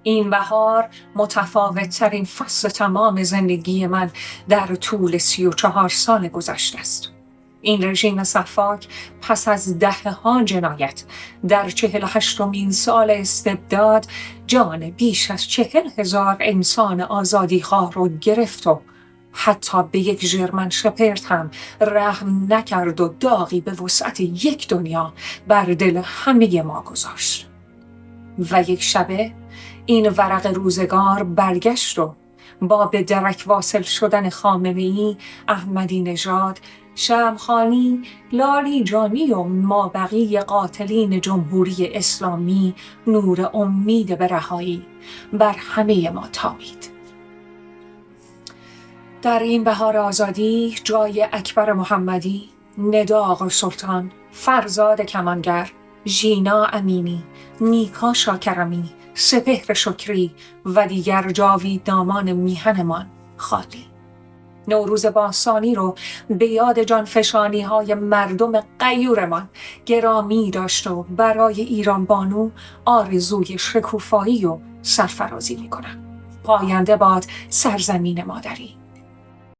این بهار متفاوت‌ترین فصل تمام زندگی من در طول 34 سال گذشته است. این رژیم سفاک پس از دهه‌ها جنایت در 48مین سال استبداد جان بیش از 40,000 انسان آزادیخواه رو گرفت و حتی به یک ژرمن شپرد هم رحم نکرد و داغی به وسعت یک دنیا بر دل همه ما گذاشت. و یک شبه این ورق روزگار برگشت و با به درک واصل شدن خامنه‌ای، احمدی نژاد، شمخانی، لاریجانی و مابقی قاتلین جمهوری اسلامی نور امید به رهایی بر همه ما تابید. در این بهار آزادی جای اکبر محمدی، ندا آقا سلطان، فرزاد کمانگر، ژینا امینی، نیکا شاکرمی، سپهر شکری و دیگر جاویدنامان میهنمان خالی. نوروز باستانی رو به یاد جانفشانی های مردم غیورمان گرامی داشت و برای ایران بانو آرزوی شکوفایی و سرفرازی میکنم. پاینده باد سرزمین مادری.